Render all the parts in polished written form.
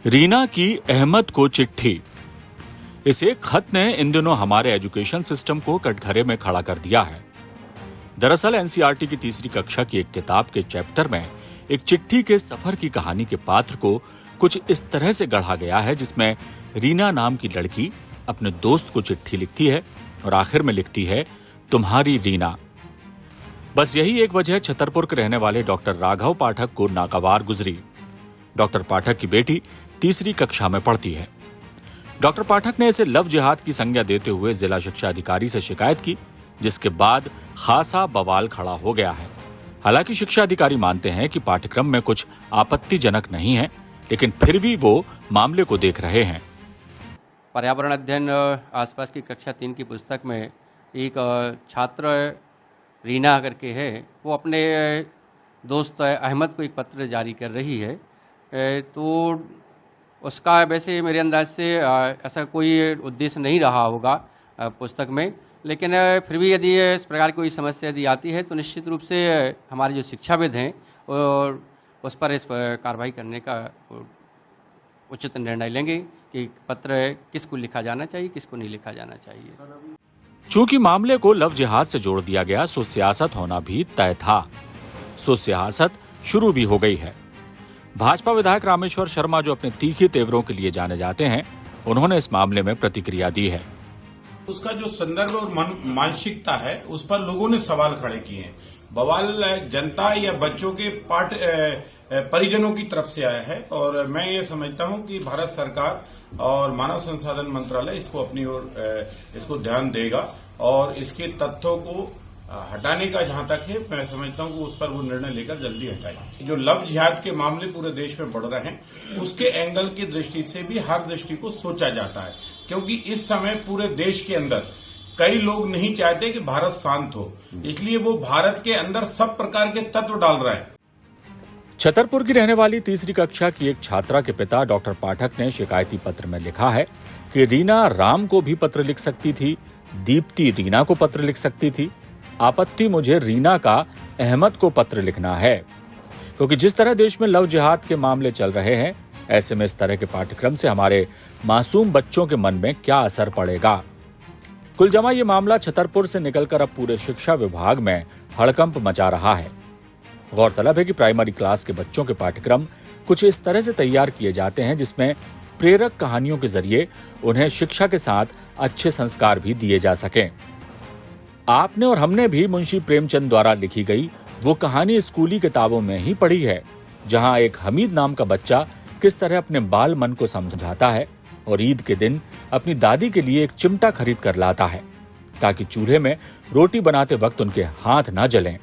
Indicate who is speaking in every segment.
Speaker 1: रीना की अहमद को चिट्ठी। इस एक खत ने इन दिनों हमारे एजुकेशन सिस्टम को कटघरे में खड़ा कर दिया है। दरअसल एनसीईआरटी की तीसरी कक्षा की एक किताब के चैप्टर में एक चिट्ठी के सफर की कहानी के पात्र को कुछ इस तरह से गढ़ा गया है, जिसमें रीना नाम की लड़की अपने दोस्त को चिट्ठी लिखती है और आखिर में लिखती है, तुम्हारी रीना। बस यही एक वजह छतरपुर के रहने वाले डॉक्टर राघव पाठक को नागवार गुजरी। डॉक्टर पाठक की बेटी तीसरी कक्षा में पढ़ती है। डॉक्टर पाठक ने इसे लव जिहाद की संज्ञा देते हुए जिला शिक्षा अधिकारी से शिकायत की, जिसके बाद खासा बवाल खड़ा हो गया है। हालांकि शिक्षा अधिकारी मानते हैं कि पाठ्यक्रम में कुछ आपत्तिजनक नहीं है, लेकिन फिर भी वो मामले को देख रहे हैं।
Speaker 2: पर्यावरण अध्ययन आसपास की कक्षा 3 की पुस्तक में एक छात्र रीना करके है, वो अपने दोस्त अहमद को एक पत्र जारी कर रही है। तो उसका वैसे मेरे अंदाज से ऐसा कोई उद्देश्य नहीं रहा होगा पुस्तक में, लेकिन फिर भी यदि इस प्रकार की कोई समस्या यदि आती है तो निश्चित रूप से हमारे जो शिक्षाविद हैं और उस पर इस कार्रवाई करने का उचित निर्णय लेंगे कि पत्र किसको लिखा जाना चाहिए, किसको नहीं लिखा जाना चाहिए।
Speaker 1: चूंकि मामले को लव जिहाद से जोड़ दिया गया, सो सियासत होना भी तय था। सो सियासत शुरू भी हो गई है। भाजपा विधायक रामेश्वर शर्मा, जो अपने तीखे तेवरों के लिए जाने जाते हैं, उन्होंने इस मामले में प्रतिक्रिया दी है।
Speaker 3: उसका जो संदर्भ और मानसिकता है, उस पर लोगों ने सवाल खड़े किए हैं। बवाल जनता या बच्चों के परिजनों की तरफ से आया है और मैं ये समझता हूं कि भारत सरकार और मानव संसाधन मंत्रालय इसको अपनी ओर इसको ध्यान देगा और इसके तथ्यों को हटाने का जहां तक है, मैं समझता हूं कि उस पर वो निर्णय लेकर जल्दी हटाएगा। जो लव जिहाद के मामले पूरे देश में बढ़ रहे हैं, उसके एंगल की दृष्टि से भी हर दृष्टि को सोचा जाता है, क्योंकि इस समय पूरे देश के अंदर कई लोग नहीं चाहते कि भारत शांत हो, इसलिए वो भारत के अंदर सब प्रकार के तत्व डाल रहे हैं।
Speaker 1: छतरपुर की रहने वाली तीसरी कक्षा की एक छात्रा के पिता डॉक्टर पाठक ने शिकायती पत्र में लिखा है कि रीना राम को भी पत्र लिख सकती थी, दीप्ति रीना को पत्र लिख सकती थी। आपत्ति मुझे रीना का अहमद को पत्र लिखना है, क्योंकि जिस तरह देश में लव जिहाद के मामले चल रहे हैं, ऐसे में इस तरह के पाठ्यक्रम से हमारे मासूम बच्चों के मन में क्या असर पड़ेगा। कुल जमा ये मामला छतरपुर से निकलकर अब पूरे शिक्षा विभाग में हड़कंप मचा रहा है। गौरतलब है कि प्राइमरी क्लास के बच्चों के पाठ्यक्रम कुछ इस तरह से तैयार किए जाते हैं, जिसमें प्रेरक कहानियों के जरिए उन्हें शिक्षा के साथ अच्छे संस्कार भी दिए जा सकें। आपने और हमने भी मुंशी प्रेमचंद द्वारा लिखी गई वो कहानी स्कूली किताबों में ही पढ़ी है, जहां एक हमीद नाम का बच्चा किस तरह अपने बाल मन को समझाता है और ईद के दिन अपनी दादी के लिए एक चिमटा खरीद कर लाता है, ताकि चूल्हे में रोटी बनाते वक्त उनके हाथ ना जलें।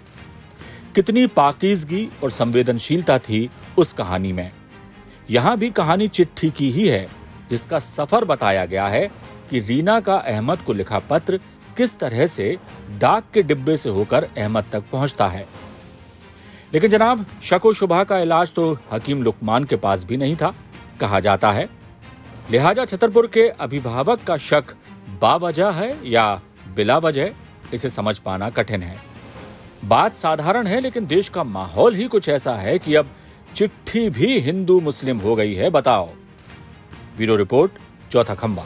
Speaker 1: कितनी पाकीज़गी और संवेदनशीलता थी उस कहानी में। यहां भी कहानी चिट्ठी की ही है, जिसका सफर बताया गया है कि रीना का अहमद को लिखा पत्र किस तरह से डाक के डिब्बे से होकर अहमद तक पहुंचता है। लेकिन जनाब, शक व शुबा का इलाज तो हकीम लुकमान के पास भी नहीं था, कहा जाता है। लिहाजा छतरपुर के अभिभावक का शक बावजह है या बिला वजह, इसे समझ पाना कठिन है। बात साधारण है, लेकिन देश का माहौल ही कुछ ऐसा है कि अब चिट्ठी भी हिंदू मुस्लिम हो गई है। बताओ। ब्यूरो रिपोर्ट, चौथा खंबा।